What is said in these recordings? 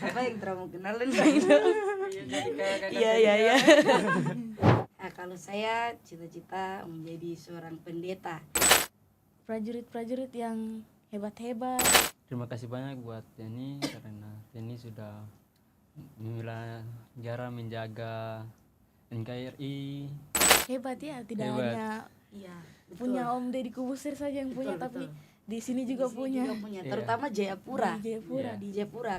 Siapa yang terlalu kenalan gitu? Iya. Nah, kalau saya cita-cita menjadi seorang pendeta. Prajurit-prajurit yang hebat-hebat. Terima kasih banyak buat Teni karena Teni sudah memilah cara menjaga NKRI. Hebat ya, tidak Hebat. hanya Iya, punya Om Deddy Kubusir saja yang punya, tapi di sini juga Di sini punya. juga punya, Iya. terutama Jayapura. Di Jayapura, Iya. di Jayapura.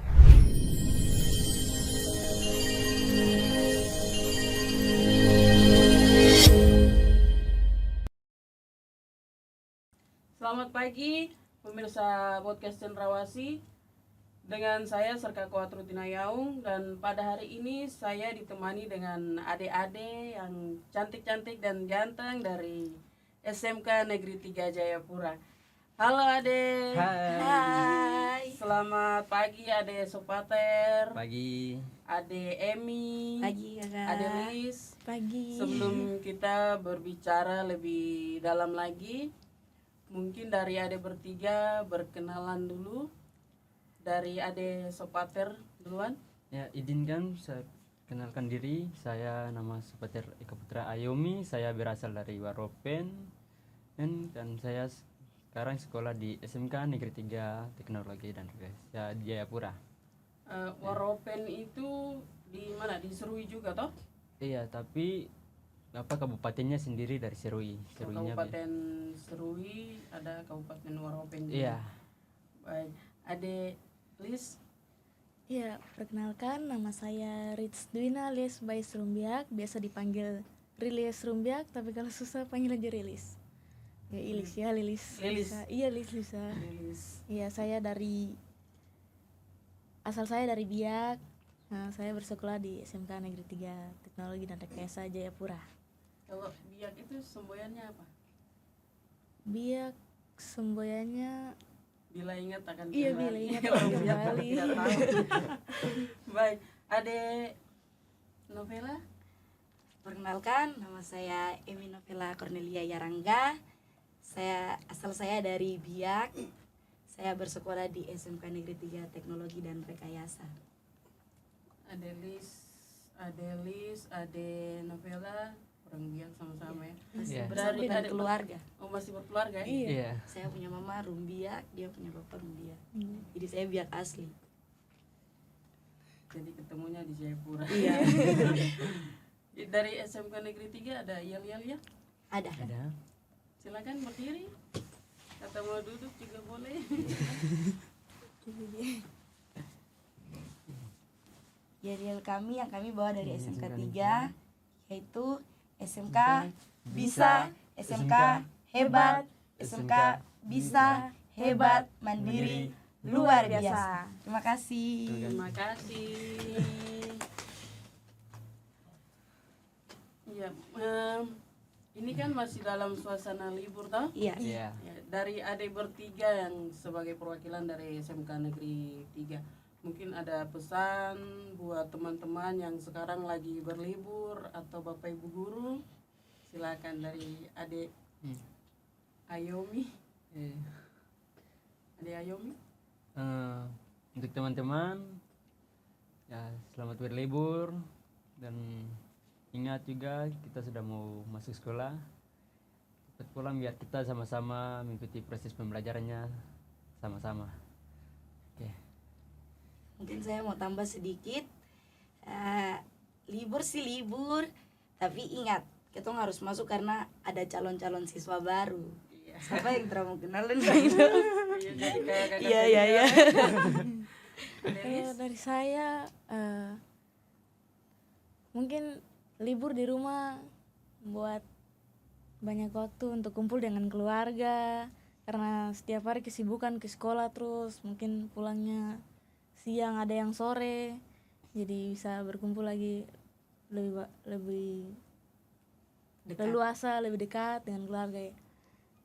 Selamat pagi pemirsa podcast Cendrawasih. Dengan saya Serka Kuatrutina Yaung, dan pada hari ini saya ditemani dengan adik-adik yang cantik-cantik dan ganteng dari SMK Negeri 3 Jayapura. Halo adik. Hai. Selamat pagi adik Sopater, Pagi. adik Emi, Pagi kakak. adik Lis. pagi. Sebelum kita berbicara lebih dalam lagi, mungkin dari adik bertiga berkenalan dulu. Dari adik Sopater duluan. Ya, izinkan saya kenalkan diri. Saya nama Sopater Eka Putra Ayomi. Saya berasal dari Waropen dan saya sekarang sekolah di SMK Negeri 3 Teknologi dan Rekayasa Jayapura. Waropen itu di mana? Di Serui juga toh? Iya, tapi kabupatennya sendiri dari Serui. Seruinya Kabupaten Serui, ada Kabupaten Waropen juga. Iya. Baik. Adik Lis. Ya, perkenalkan nama saya Rits Dwina alias Bais Rumbiak, biasa dipanggil Rilis Rumbiak, tapi kalau susah panggil aja Rilis. Ya Ilis ya, Lilis. Lilis. Lisa. Iya, Lisa. Lilis. Iya, asal saya dari Biak. Nah, saya bersekolah di SMK Negeri 3 Teknologi dan Rekayasa Jayapura. Kalau Biak itu semboyannya apa? Biak semboyannya Bila ingat akan Iya, kembali. bila ingat Kalau akan Biak kembali. tidak tahu. Baik. Adik Novela. Perkenalkan, nama saya Emi Novela Cornelia Yarangga. Asal saya dari Biak. Saya bersekolah di SMK Negeri 3 Teknologi dan Rekayasa. Adik Lis, adik Novela, orang Biak sama-sama ya. Masih Iya. bersama Dari dengan adik keluarga. Oh, masih berkeluarga ya? Iya. Iya. Saya punya mama Rumbiak, dia punya bapak Rumbiak. Hmm. Jadi saya Biak asli. Jadi ketemunya di Jayapura. Iya. Dari SMK Negeri 3 ada yel-yel ya? Ada. Ada. Silakan berdiri. Atau mau duduk juga boleh. Yel kami yang kami bawa dari Iya, SMK SMK 3 yaitu SMK bisa, SMK hebat, SMK bisa, hebat, mandiri, luar biasa. Terima kasih. Terima kasih. Iya, ini kan masih dalam suasana libur toh? Iya. Iya. Ya, dari adik bertiga yang sebagai perwakilan dari SMK Negeri 3, mungkin ada pesan buat teman-teman yang sekarang lagi berlibur atau Bapak Ibu guru. Silakan dari adik Ayomi. Adik Ayomi. Untuk teman-teman, ya selamat berlibur dan ingat juga kita sudah mau masuk sekolah. Cepat pulang biar kita sama-sama mengikuti proses pembelajarannya sama-sama. Oke. Mungkin saya mau tambah sedikit. Libur sih libur, tapi ingat kita harus masuk karena ada calon-calon siswa baru. Iya. Siapa yang terlalu kenalan gitu? Iya, jadi kayak kakak Iya. Adik Lis. Kalau dari saya mungkin libur di rumah buat banyak waktu untuk kumpul dengan keluarga, karena setiap hari kesibukan ke sekolah terus, mungkin pulangnya siang, ada yang sore, jadi bisa berkumpul lagi lebih Dekat. leluasa, lebih dekat dengan keluarga ya.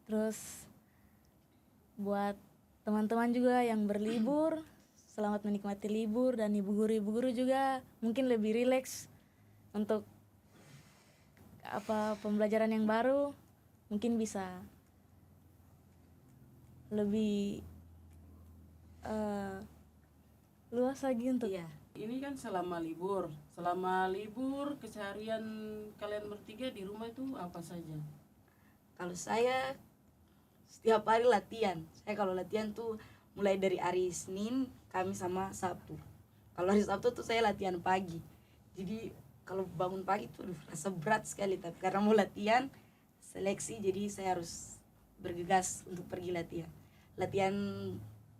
Terus buat teman-teman juga yang berlibur, selamat menikmati libur, dan ibu guru juga mungkin lebih rileks untuk pembelajaran yang baru, mungkin bisa lebih luas lagi untuk Iya. Ini kan selama libur keseharian kalian bertiga di rumah itu apa saja? Kalau saya setiap hari latihan. Saya kalau latihan tuh mulai dari hari Senin, Kamis sama Sabtu. Kalau hari Sabtu tuh saya latihan pagi. Jadi kalau bangun pagi tuh rasa berat sekali, tapi karena mau latihan seleksi jadi saya harus bergegas untuk pergi latihan. Latihan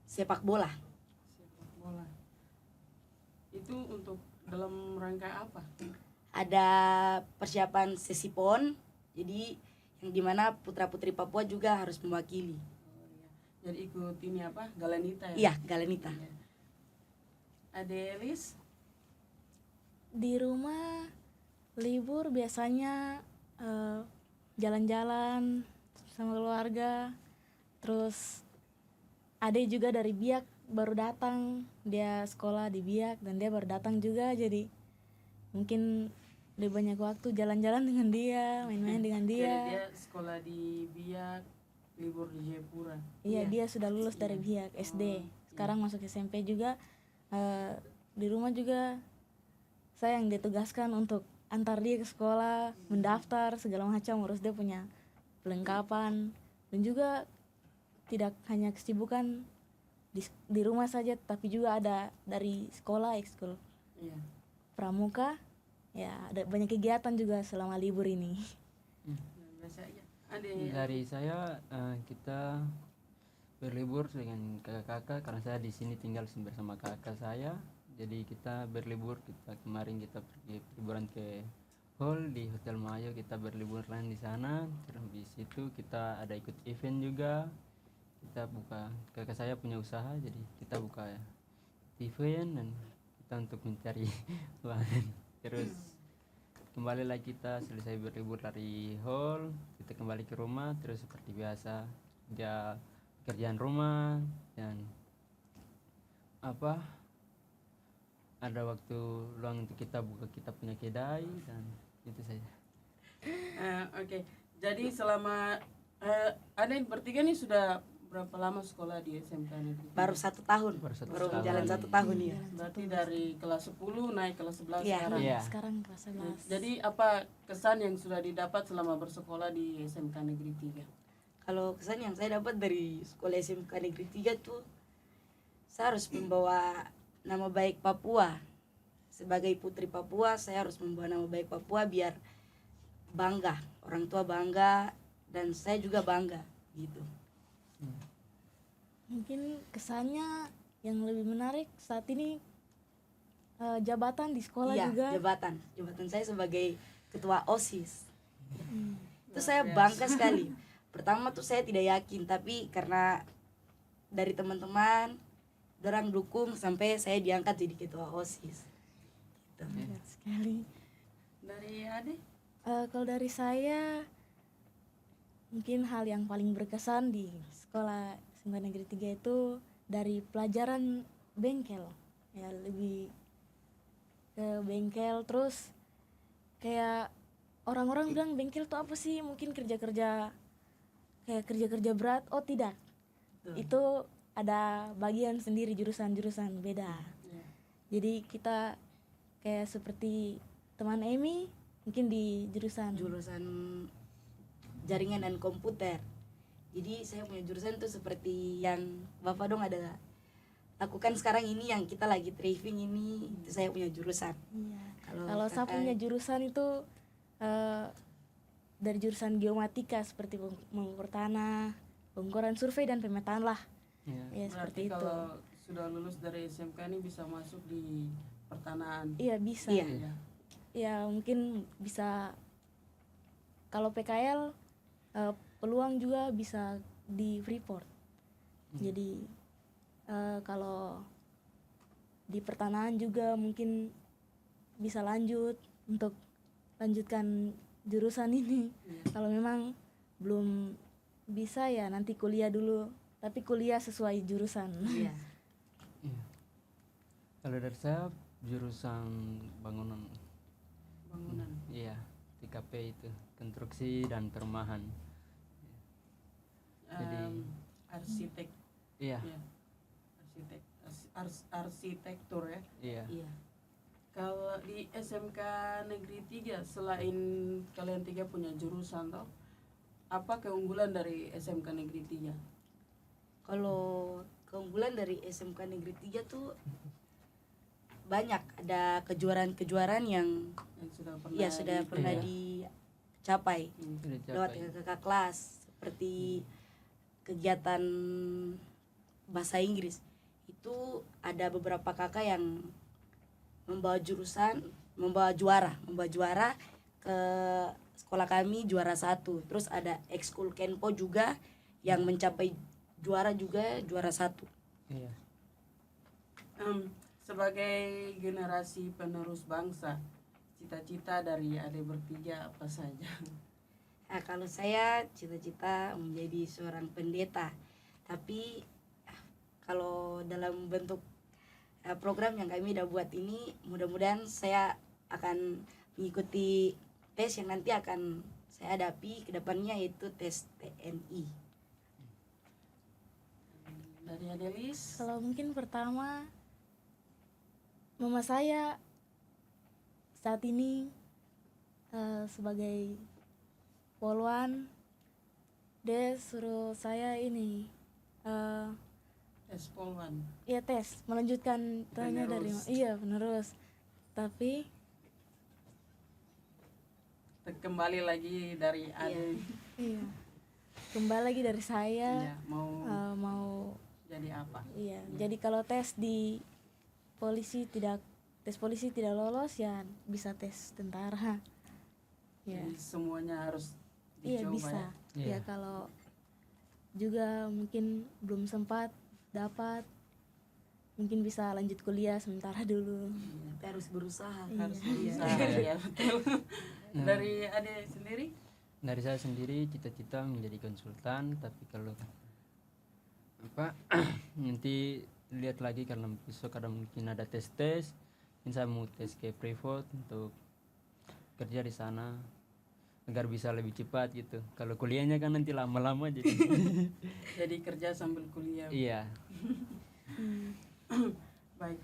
sepak bola. Sepak bola. Itu untuk dalam rangka apa? Ada persiapan sesi PON. Jadi yang dimana putra-putri Papua juga harus mewakili. Oh, iya. Jadi ikut ini apa? Galanita ya? Iya, Galanita. Iya. Ade Elis? di rumah libur biasanya jalan-jalan sama keluarga. Terus ade juga dari Biak baru datang, dia sekolah di Biak dan dia baru datang juga, jadi mungkin lebih banyak waktu jalan-jalan dengan dia, main-main dengan Jadi dia. dia sekolah di Biak, libur di Jayapura. Iya, Iya. dia sudah lulus dari Biak SD. Sekarang masuk SMP juga. Di rumah juga saya yang ditugaskan untuk antar dia ke sekolah, mendaftar segala macam, urus dia punya perlengkapan. Dan juga tidak hanya kesibukan di rumah saja, tapi juga ada dari sekolah, ekskul Iya. pramuka. Ya, ada banyak kegiatan juga selama libur ini. Nah, biasa aja. Ade Dari saya kita berlibur dengan kakak-kakak karena saya di sini tinggal bersama kakak saya. Jadi kita berlibur, kemarin kita pergi liburan ke Hall di Hotel Mayo, kita berliburan di sana. Terus habis itu kita ada ikut event juga. Kita buka, kakak saya punya usaha, jadi kita buka event dan kita untuk mencari uang. Terus kembali lagi kita selesai berlibur dari hall, kita kembali ke rumah terus seperti biasa dia kerjaan rumah dan apa ada waktu luang untuk kita buka kita punya kedai dan itu saja. Oke. Jadi selama Ade bertiga nih sudah berapa lama sekolah di SMK Negeri? Baru 1 tahun. Baru satu Baru tahun. jalan 1 tahun ya. Berarti dari kelas 10 naik kelas 11 Iya. sekarang. Iya. Sekarang kelas 11. Jadi apa kesan yang sudah didapat selama bersekolah di SMK Negeri 3? Kalau kesan yang saya dapat dari sekolah SMK Negeri 3 tuh, saya harus membawa nama baik Papua. Sebagai putri Papua, saya harus membawa nama baik Papua biar bangga, orang tua bangga dan saya juga bangga gitu. Mungkin kesannya yang lebih menarik saat ini jabatan di sekolah Iya, juga. jabatan saya sebagai ketua OSIS. Itu saya bangga sekali. Pertama tuh saya tidak yakin, tapi karena dari teman-teman dorang dukung sampai saya diangkat jadi ketua OSIS. Gitu. Berat sekali. Dari Ade? Kalau dari saya mungkin hal yang paling berkesan di sekolah SMK Negeri 3 itu dari pelajaran bengkel. Ya, lebih ke bengkel. Terus kayak orang-orang bilang bengkel tuh apa sih? Mungkin kerja-kerja kayak kerja-kerja berat. Oh tidak, itu ada bagian sendiri, jurusan-jurusan beda. Iya. Jadi kita kayak seperti teman Emi mungkin di jurusan jaringan dan komputer. Jadi saya punya jurusan tuh seperti yang Bapak dong ada lakukan sekarang ini, yang kita lagi driving ini, itu saya punya jurusan. Iya. Kalau saya kakak- punya jurusan itu dari jurusan geomatika seperti mengukur tanah, pengukuran survei dan pemetaan lah. Ya. Ya seperti Berarti itu. kalau sudah lulus dari SMK ini bisa masuk di pertanahan. Iya bisa. Iya. Ya. Ya mungkin bisa kalau PKL peluang juga bisa di Freeport. Jadi kalau di pertanahan juga mungkin bisa lanjut untuk lanjutkan jurusan ini. Kalau memang belum bisa ya nanti kuliah dulu, tapi kuliah sesuai jurusan. Iya. Iya. Kalau dari saya jurusan bangunan. Iya, TKP itu, konstruksi dan perumahan. Jadi- Arsitek. Iya. Ya. Arsitek. arsitektur ya. Iya. Iya. Kalau di SMK Negeri 3, selain kalian tiga punya jurusan toh, apa keunggulan dari SMK Negeri 3? Kalau keunggulan dari SMK Negeri 3 tuh banyak, ada kejuaraan-kejuaraan yang Yang sudah pernah ya sudah pernah Iya. dicapai Sudah lewat capai. kakak kelas, seperti kegiatan bahasa Inggris. Itu ada beberapa kakak yang membawa juara ke sekolah kami, juara 1. Terus ada ekskul Kenpo juga yang mencapai juara juga, juara 1. Iya. Sebagai generasi penerus bangsa, cita-cita dari adik bertiga apa saja? Nah, kalau saya cita-cita menjadi seorang pendeta, tapi kalau dalam bentuk program yang kami udah buat ini, mudah-mudahan saya akan mengikuti tes yang nanti akan saya hadapi ke depannya, yaitu tes TNI. Dari Adelis? Kalau mungkin pertama, mama saya saat ini sebagai poluan, dia suruh saya ini Tes Polwan. ya tes melanjutkan tanya dari Penerus. penerus, tapi Kembali lagi dari adik. iya kembali lagi dari saya Iya, mau mau jadi apa? iya jadi kalau tes polisi tidak lolos, ya bisa tes tentara ya. Jadi semuanya harus Iya dicoba bisa ya. ya. Kalau juga mungkin belum sempat dapat, mungkin bisa lanjut kuliah sementara dulu. Tapi harus berusaha. Harus Iya. berusaha ya, betul. Dari adik sendiri? Dari saya sendiri cita-cita menjadi konsultan, tapi kalau apa nanti lihat lagi karena besok ada mungkin ada tes-tes. Mungkin saya mau tes ke privat untuk kerja di sana agar bisa lebih cepat gitu. Kalau kuliahnya kan nanti lama-lama jadi. Jadi kerja sambil kuliah. Iya. Baik.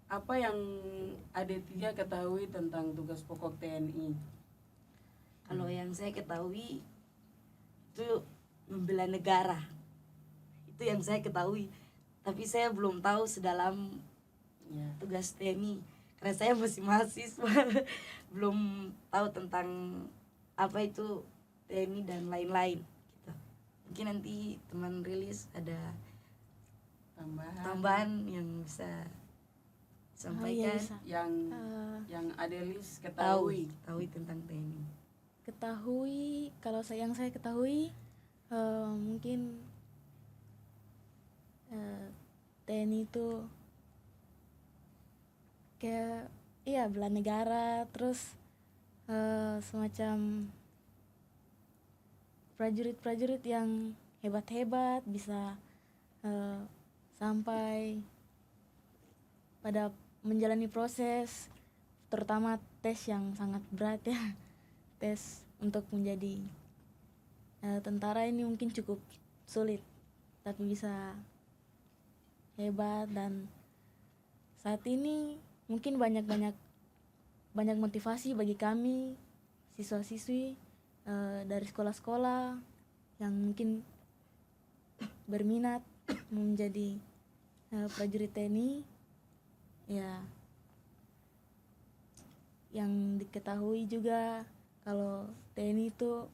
Apa yang adik tiga ketahui tentang tugas pokok TNI? Kalau yang saya ketahui itu membela negara, itu yang saya ketahui. Tapi saya belum tahu sedalam Ya. tugas TNI karena saya masih mahasiswa. Belum tahu tentang apa itu TNI dan lain-lain gitu. Mungkin nanti teman rilis ada tambahan yang bisa Oh iya disampaikan. bisa. Yang Adelis tahu ketahui. tentang TNI. Ketahui, kalau yang saya ketahui mungkin TNI itu kayak bela negara, terus semacam prajurit-prajurit yang hebat-hebat bisa sampai pada menjalani proses, terutama tes yang sangat berat ya. Tes untuk menjadi tentara ini mungkin cukup sulit, tapi bisa hebat. Dan saat ini mungkin banyak motivasi bagi kami siswa-siswi dari sekolah-sekolah yang mungkin berminat menjadi prajurit TNI ya. Yang diketahui juga kalau TNI itu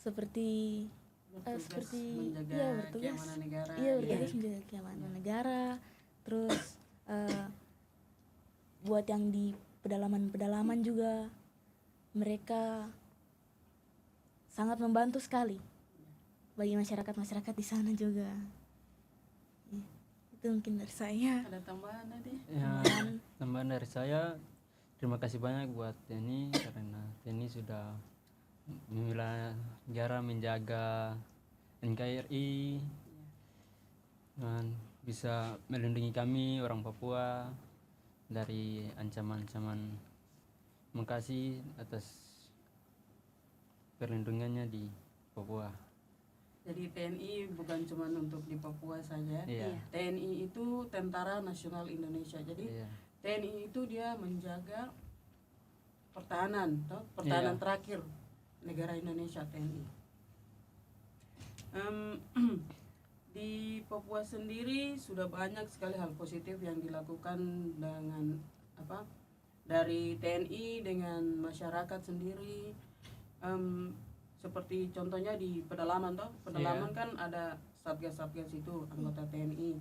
seperti menjaga keamanan negara. bertugas menjaga keamanan negara. Terus buat yang di pedalaman juga mereka sangat membantu sekali bagi masyarakat di sana juga. Ya, itu mungkin dari saya. Ada tambahan tadi? Ya, tambahan dari saya, terima kasih banyak buat TNI karena TNI sudah membela negara, menjaga NKRI dan bisa melindungi kami orang Papua dari ancaman-ancaman. Terima kasih atas perlindungannya di Papua. Jadi TNI bukan cuma untuk di Papua saja. Iya. TNI itu Tentara Nasional Indonesia. Jadi Iya. TNI itu dia menjaga pertahanan, toh, pertahanan Iya. terakhir negara Indonesia TNI. Di Papua sendiri sudah banyak sekali hal positif yang dilakukan dengan apa dari TNI dengan masyarakat sendiri. Seperti contohnya di pedalaman toh, pedalaman Iya. kan ada satgas-satgas itu anggota TNI.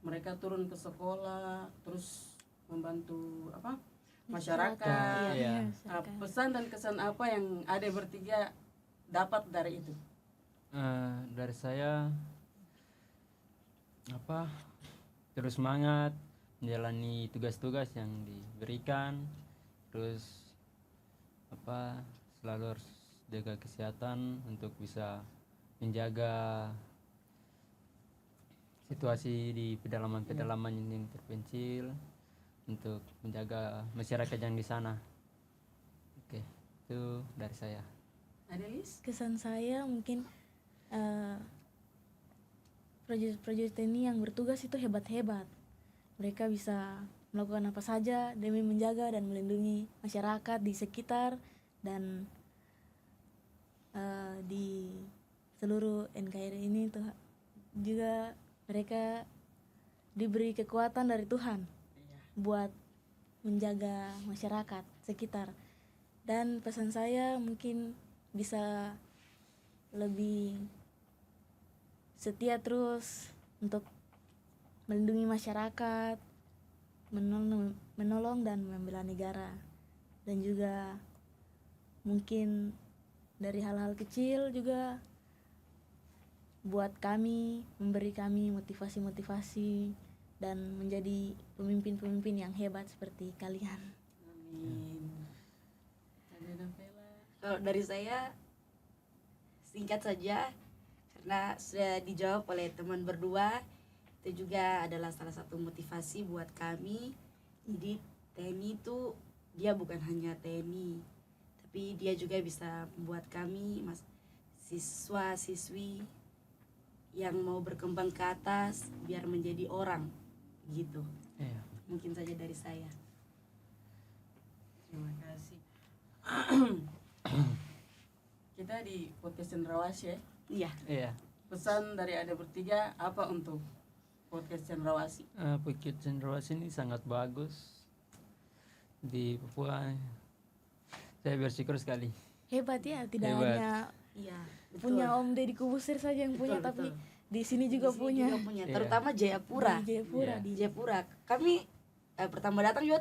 Mereka turun ke sekolah terus membantu apa masyarakat. Iya. Pesan dan kesan apa yang ada bertiga dapat dari itu? Dari saya terus semangat menjalani tugas-tugas yang diberikan, terus selalu harus jaga kesehatan untuk bisa menjaga situasi di pedalaman-pedalaman yang terpencil, untuk menjaga masyarakat yang di sana. Oke, itu dari saya. Adelis? Kesan saya mungkin prajurit TNI yang bertugas itu hebat-hebat. Mereka bisa melakukan apa saja demi menjaga dan melindungi masyarakat di sekitar dan di seluruh NKRI ini tuh juga mereka diberi kekuatan dari Tuhan buat menjaga masyarakat sekitar. Dan pesan saya mungkin bisa lebih setia terus untuk melindungi masyarakat, menolong dan membela negara. Dan juga mungkin dari hal-hal kecil juga buat kami, memberi kami motivasi-motivasi dan menjadi pemimpin-pemimpin yang hebat seperti kalian. Amin. Ada Novela? Kalau dari saya singkat saja, karena sudah dijawab oleh teman berdua, itu juga adalah salah satu motivasi buat kami. Jadi TNI itu dia bukan hanya TNI, tapi dia juga bisa membuat kami siswa-siswi yang mau berkembang ke atas biar menjadi orang gitu. Iya. Mungkin saja dari saya. Terima kasih. Kita di podcast Cendrawasih ya. Iya. Iya. Pesan dari ada bertiga apa untuk podcast Cendrawasih? Bukit Cendrawasih ini sangat bagus di Papua. Saya bersyukur sekali. Hebat ya, tidak Hebat. hanya Iya, betul. punya Om Deddy Kubusir saja yang punya, Betul, tapi betul. di sini Di juga sini punya. juga punya, Iya. terutama Jayapura. Di Jayapura, Iya. di Jayapura. Kami pertama datang juga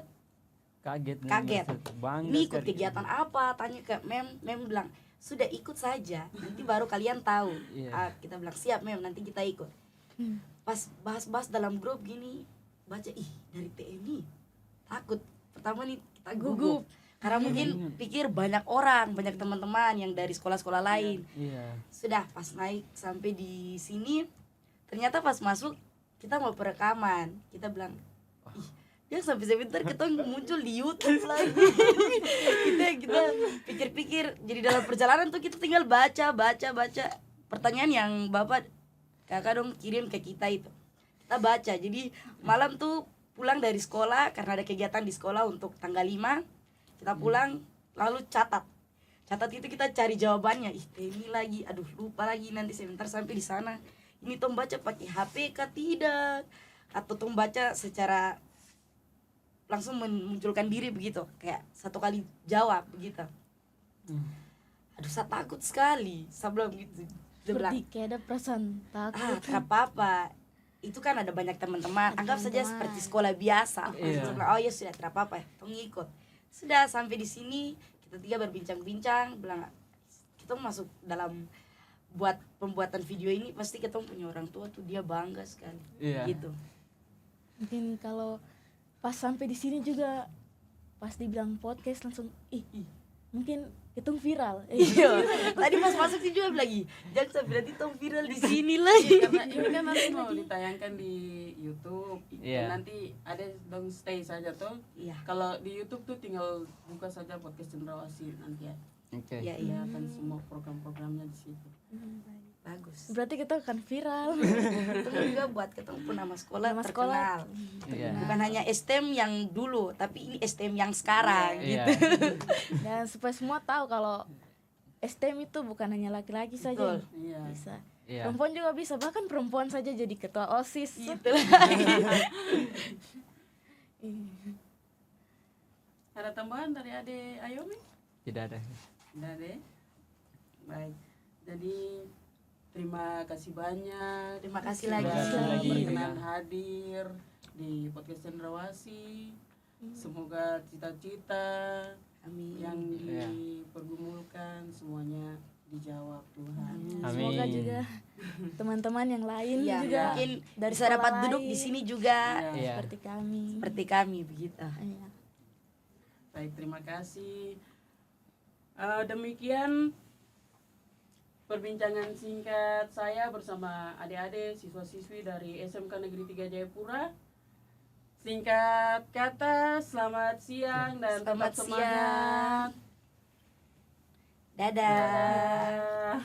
Kaget. Kaget. Bangga ini ikut sekali. kegiatan apa, tanya ke mem bilang sudah ikut saja, nanti baru kalian tahu. Iya. Kita bilang siap mem, nanti kita ikut. Hmm. Pas bahas-bahas dalam grup gini, baca dari TNI, takut. Pertama nih kita gugup karena mungkin pikir banyak orang, banyak teman-teman yang dari sekolah-sekolah lain. Iya. Sudah pas naik sampai di sini, ternyata pas masuk kita mau perekaman, kita bilang ya sampai sebentar kita muncul di YouTube lagi. kita pikir-pikir, jadi dalam perjalanan tuh kita tinggal baca pertanyaan yang bapak kakak dong kirim ke kita itu, kita baca. Jadi malam tuh pulang dari sekolah karena ada kegiatan di sekolah untuk tanggal 5, kita pulang lalu catat itu, kita cari jawabannya. Ini lagi, aduh lupa lagi, nanti sebentar sampai di sana. Ini tong baca pakai HP kah tidak, atau tong baca secara langsung memunculkan diri begitu, kayak satu kali jawab begitu. Aduh saya takut sekali sebelum gitu. Dia bilang, Seperti kayak ada perasaan takut. tidak apa-apa, itu kan ada banyak teman-teman, anggap saja Teman-teman. seperti sekolah biasa. Iya. Dia bilang, oh ya sudah, tidak apa-apa, tong ikut. Sudah sampai di sini kita tiga berbincang-bincang, bilang kita masuk dalam buat pembuatan video ini pasti kita punya orang tua tuh dia bangga sekali. Iya. Gitu. Mungkin kalau pas sampai di sini juga pas dibilang podcast langsung mungkin hitung viral. Iya. Tadi pas masuk sih juga lagi, jangan sampai nanti tong viral di sini lagi. Karena ini kan nanti mau ditayangkan di YouTube. Iya. Nanti ada dong stay saja tuh. Iya. Kalau di YouTube tuh tinggal buka saja podcast Cendrawasih nanti ya. Oke. Iya, iya. Kelihatan semua program-programnya di situ. Baik. bagus. Berarti kita akan viral. Itu juga buat ketemu pun nama sekolah Nama terkenal. Iya. Bukan hanya STEM yang dulu, tapi ini STEM yang sekarang. Iya. Dan supaya semua tahu kalau STEM itu bukan hanya laki-laki saja. Betul. Iya. Bisa. Iya. Perempuan juga bisa, bahkan perempuan saja jadi ketua OSIS. Gitu. Ada tambahan dari Ade Ayomi? Tidak ada. Tidak ada. Baik. Jadi terima kasih banyak. Terima kasih sudah lagi. berkenan hadir di podcast Cendrawasih. Semoga cita-cita Amin. yang Iya. dipergumulkan semuanya dijawab Tuhan. Semoga Amin. juga teman-teman yang lain Iya, juga mungkin dari bisa sekolah dapat duduk lain. di sini juga Iya. Seperti kami. seperti kami begitu. Iya. Baik, terima kasih. Demikian perbincangan singkat saya bersama adik-adik siswa-siswi dari SMK Negeri 3 Jayapura. Singkat kata, selamat siang dan Selamat tetap semangat. Dadah. Dadah.